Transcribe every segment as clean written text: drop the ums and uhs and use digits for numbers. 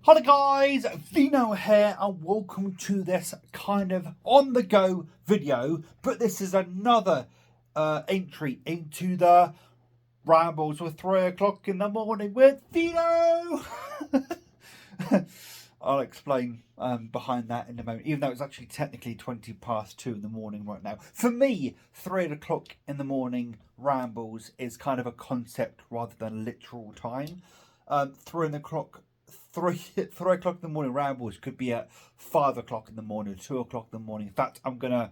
Hi guys, Vino here and welcome to this kind of on-the-go video, but this is another entry into the Rambles with 3 o'clock in the morning with Vino. I'll explain behind that in a moment, even though it's actually technically 20 past 2 in the morning right now. For me, 3 o'clock in the morning Rambles is kind of a concept rather than literal time. 3 o'clock 3 o'clock in the morning rambles could be at 5 o'clock in the morning, 2 o'clock in the morning. In fact, I'm gonna,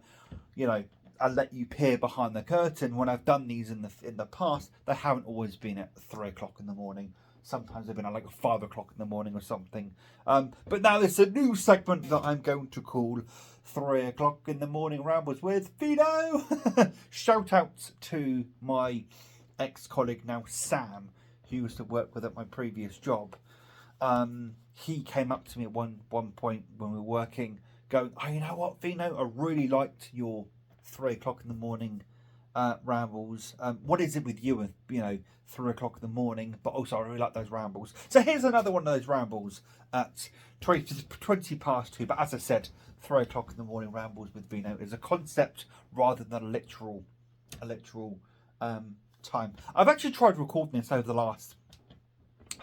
I'll let you peer behind the curtain. When I've done these in the past, they haven't always been at 3 o'clock in the morning. Sometimes they've been at like 5 o'clock in the morning or something. But now there's a new segment that I'm going to call 3 o'clock in the morning rambles with Vino. Shout out to my ex-colleague now Sam, who used to work with at my previous job. He came up to me at one point when we were working, going, "Oh, you know what, Vino? I really liked your 3 o'clock in the morning rambles. What is it with you and 3 o'clock in the morning? But also, I really like those rambles." So here's another one of those rambles at 20 past 2. But as I said, 3 o'clock in the morning rambles with Vino is a concept rather than a literal time. I've actually tried recording this over the last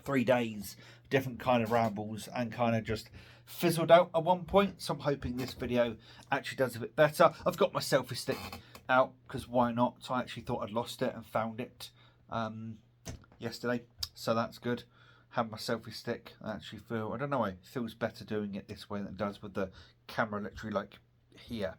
3 days, different kind of rambles, and kind of just fizzled out at one point. So I'm hoping this video actually does a bit better. I've got my selfie stick out because why not? So I actually thought I'd lost it and found it yesterday, so that's good. Have my selfie stick. I actually feel, I don't know, it feels better doing it this way than it does with the camera literally like here.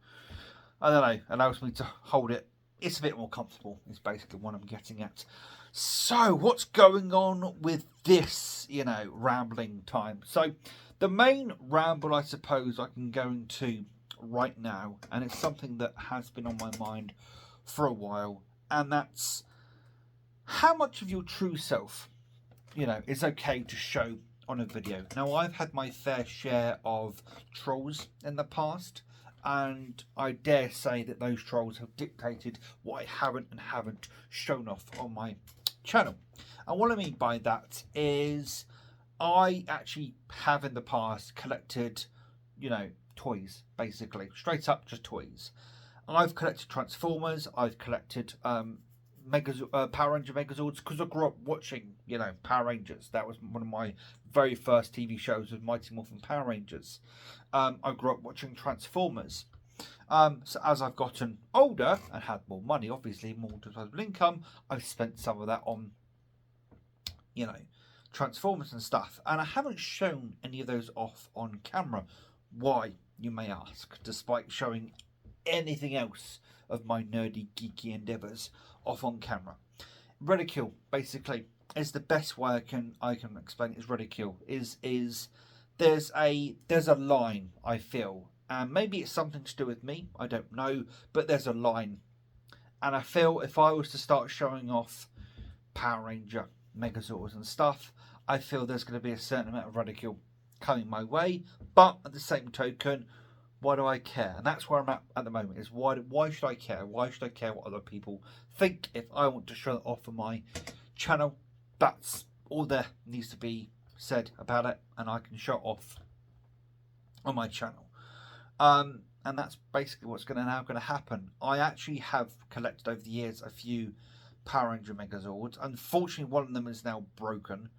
I don't know, allows me to hold it. It's a bit more comfortable, is basically what I'm getting at. So, what's going on with this, rambling time? So, the main ramble, I suppose, I can go into right now, and it's something that has been on my mind for a while, and that's how much of your true self, is okay to show on a video. Now, I've had my fair share of trolls in the past, and I dare say that those trolls have dictated what I haven't and haven't shown off on my channel. And what I mean by that is I actually have in the past collected, toys, basically. Straight up just toys. I've collected Transformers, I've collected Power Ranger Megazords, because I grew up watching, Power Rangers. That was one of my very first TV shows, was Mighty Morphin Power Rangers. I grew up watching Transformers. So as I've gotten older and had more money, obviously more disposable income, I've spent some of that on, Transformers and stuff. And I haven't shown any of those off on camera. Why, you may ask, despite showing anything else of my nerdy, geeky endeavours off on camera. Ridicule, basically, is the best way I can explain it. Is ridicule is there's a line, I feel, and maybe it's something to do with me, I don't know, but there's a line, and I feel if I was to start showing off Power Ranger Megazords and stuff, I feel there's going to be a certain amount of ridicule coming my way. But at the same token, why do I care? And that's where I'm at the moment, is why should I care? Why should I care what other people think if I want to show it off on my channel? That's all there needs to be said about it, and I can show it off on my channel. And that's basically what's now going to happen. I actually have collected over the years a few Power Ranger Megazords. Unfortunately, one of them is now broken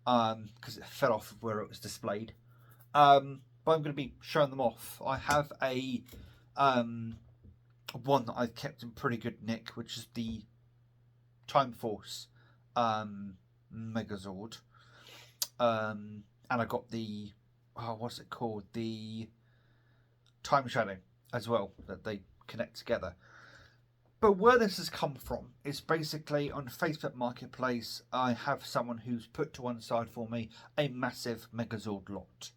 because it fell off of where it was displayed. But I'm going to be showing them off. I have a one that I've kept in pretty good nick, which is the Time Force Megazord. And I got the, what's it called? The Time Shadow as well, that they connect together. But where this has come from is basically on Facebook Marketplace, I have someone who's put to one side for me a massive Megazord lot.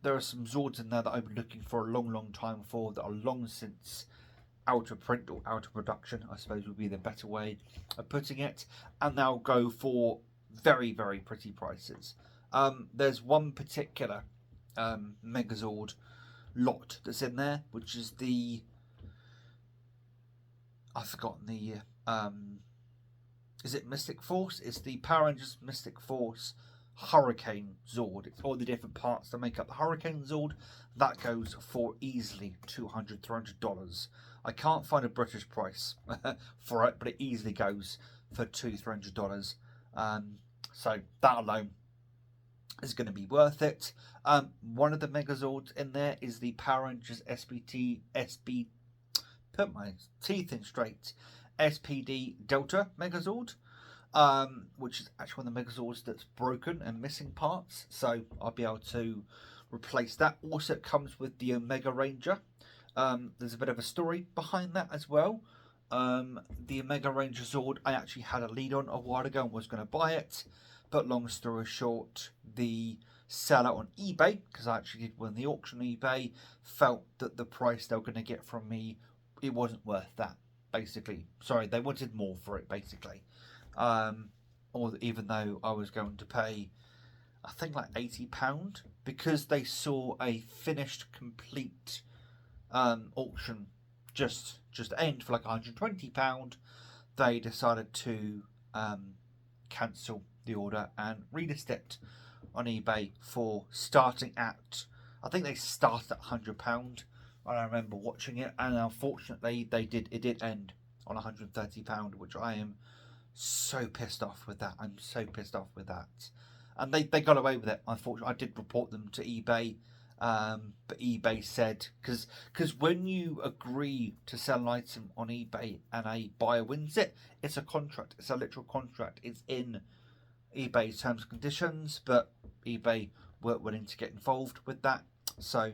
There are some Zords in there that I've been looking for a long time for, that are long since out of print or out of production, I suppose would be the better way of putting it, and they'll go for very, very pretty prices. There's one particular Megazord lot that's in there, which is the, I've forgotten the is it Mystic Force? It's the Power Rangers Mystic Force Hurricane Zord. It's all the different parts that make up the Hurricane Zord. That goes for easily $200, $300. I can't find a British price for it, but it easily goes for $200, $300. So that alone is going to be worth it. One of the Megazords in there is the Power Rangers put my teeth in straight, SPD Delta Megazord, which is actually one of the Megazords that's broken and missing parts, so I'll be able to replace that. Also, it comes with the Omega Ranger. There's a bit of a story behind that as well. The Omega Ranger Zord, I actually had a lead on a while ago and was going to buy it, but long story short, the seller on eBay, because I actually did win the auction on eBay, felt that the price they were going to get from me, it wasn't worth that, basically. Sorry, they wanted more for it, basically. Or even though I was going to pay, I think, like £80, because they saw a finished, complete auction just end for like £120, they decided to cancel the order and relist it on eBay for starting at, I think they started at £100. I remember watching it, and unfortunately it did end on £130, which I am so pissed off with that. I'm so pissed off with that. And they got away with it. Unfortunately, I did report them to eBay, but eBay said, because when you agree to sell an item on eBay and a buyer wins it, it's a contract. It's a literal contract. It's in eBay's terms and conditions, but eBay weren't willing to get involved with that, so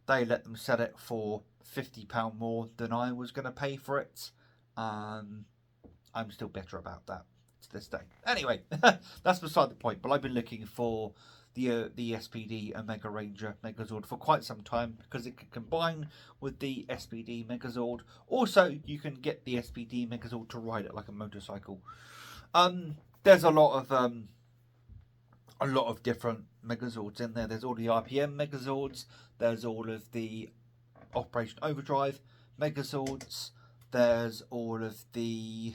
they let them sell it for £50 more than I was going to pay for it. I'm still bitter about that to this day. Anyway, that's beside the point. But I've been looking for the SPD Omega Ranger Megazord for quite some time, because it can combine with the SPD Megazord. Also, you can get the SPD Megazord to ride it like a motorcycle. There's a lot of different Megazords in there. There's all the RPM Megazords. There's all of the Operation Overdrive Megazords. There's all of the,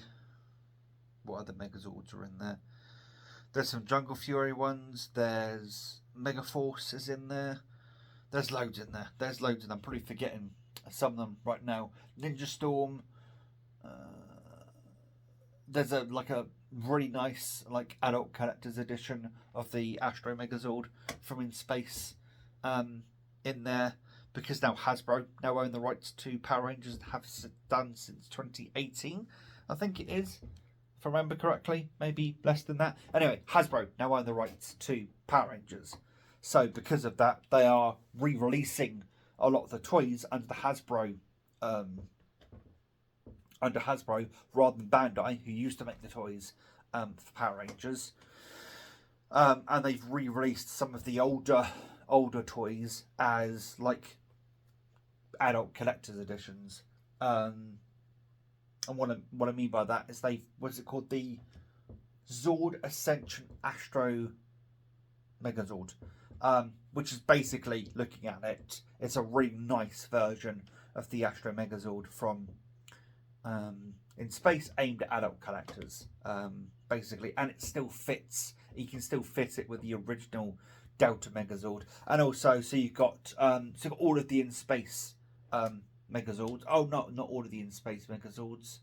what other Megazords are in there? There's some Jungle Fury ones. There's Megaforce is in there. There's loads in there. There's loads, and I'm probably forgetting some of them right now. Ninja Storm. There's a really nice adult collector's edition of the Astro Megazord from In Space in there, because now Hasbro now own the rights to Power Rangers and have done since 2018, I think it is, if I remember correctly, maybe less than that. Anyway, Hasbro now own the rights to Power Rangers, so because of that, they are re-releasing a lot of the toys under the Hasbro rather than Bandai, who used to make the toys for Power Rangers. And they've re-released some of the older toys as adult collector's editions. And what I mean by that is what's it called? The Zord Ascension Astro Megazord, which is basically, looking at it, it's a really nice version of the Astro Megazord from In Space, aimed at adult collectors, basically, and it still fits. You can still fit it with the original Delta Megazord, and also so you've got all of the In Space Megazords. Oh, not all of the In Space Megazords.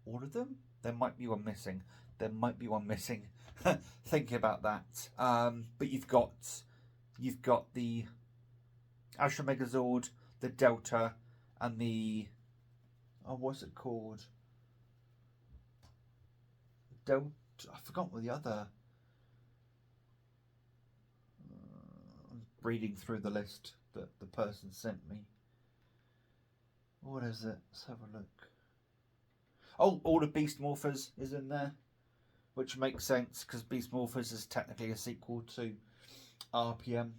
All of them? There might be one missing. Thinking about that, but you've got the Astro Megazord, the Delta, and the what's it called? Delta. I forgot what the other. I'm reading through the list that the person sent me. What is it? Let's have a look. Oh, all the Beast Morphers is in there, which makes sense because Beast Morphers is technically a sequel to RPM.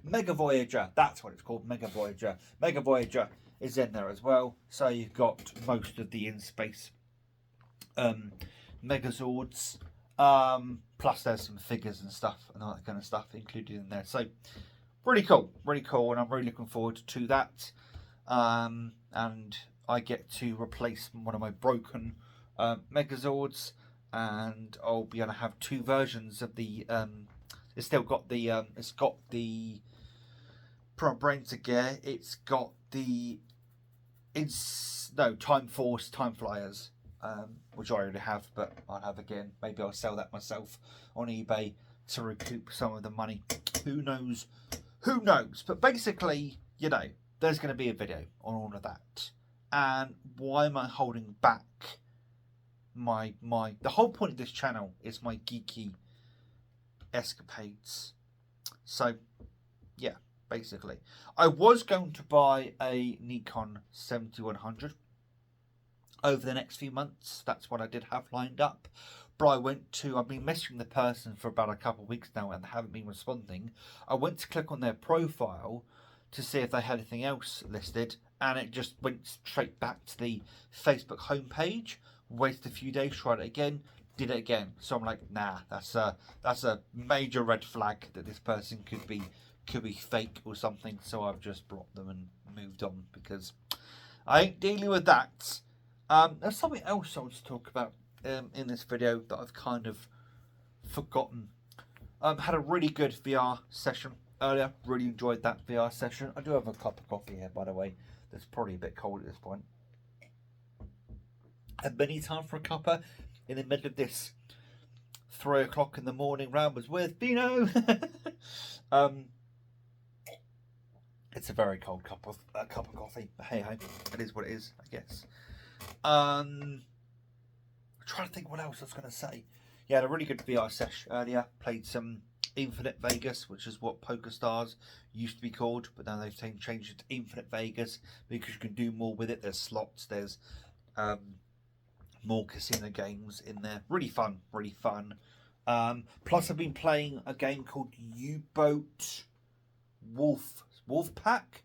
Mega Voyager, that's what it's called, Mega Voyager. Mega Voyager is in there as well. So you've got most of the In Space Megazords. Plus there's some figures and stuff and all that kind of stuff included in there. So really cool, and I'm really looking forward to that. And I get to replace one of my broken Megazords, and I'll be able to have 2 versions of the. It's still got the. It's got the. Brains of Gear. It's got the. Time Force, Time Flyers, which I already have, but I'll have again. Maybe I'll sell that myself on eBay to recoup some of the money. Who knows? Who knows? But basically, you know, there's going to be a video on all of that. And why am I holding back the whole point of this channel is my geeky escapades. So, yeah, basically. I was going to buy a Nikon 7100 over the next few months. That's what I did have lined up. But I've been messaging the person for about a couple of weeks now and they haven't been responding. I went to click on their profile to see if they had anything else listed, and it just went straight back to the Facebook homepage. Waited a few days, tried it again, did it again. So I'm like, nah, that's a major red flag that this person could be fake or something. So I've just blocked them and moved on because I ain't dealing with that. There's something else I want to talk about in this video that I've kind of forgotten. Had a really good VR session earlier. Really enjoyed that VR session. I do have a cup of coffee here, by the way. That's probably a bit cold at this point. And many time for a cuppa in the middle of this 3 o'clock in the morning rambles with Bino. It's a very cold cup of coffee. But hey, it is what it is, I guess. I'm trying to think what else I was going to say. Yeah, I had a really good VR session earlier. Played some Infinite Vegas, which is what PokerStars used to be called, but now they've changed it to Infinite Vegas because you can do more with it. There's slots, there's more casino games in there. Really fun, really fun. Plus, I've been playing a game called U-Boat Wolfpack.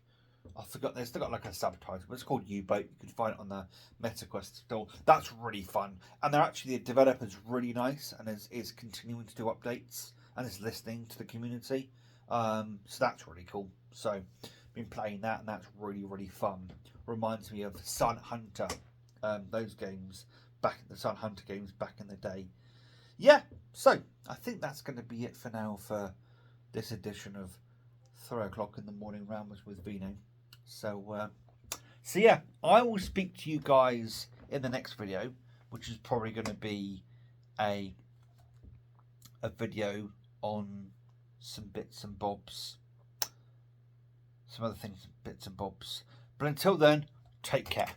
I forgot. They've still got like a subtitle, but it's called U-Boat. You can find it on the MetaQuest store. That's really fun, and the developer's really nice, and is continuing to do updates and is listening to the community. So that's really cool. So, been playing that, and that's really, really fun. Reminds me of Sun Hunter. Those games the Sun Hunter games back in the day. Yeah, so I think that's going to be it for now for this edition of 3 o'clock in the morning rambles with Vino. So yeah, I will speak to you guys in the next video, which is probably going to be a video on some bits and bobs, some other things, bits and bobs. But until then, take care.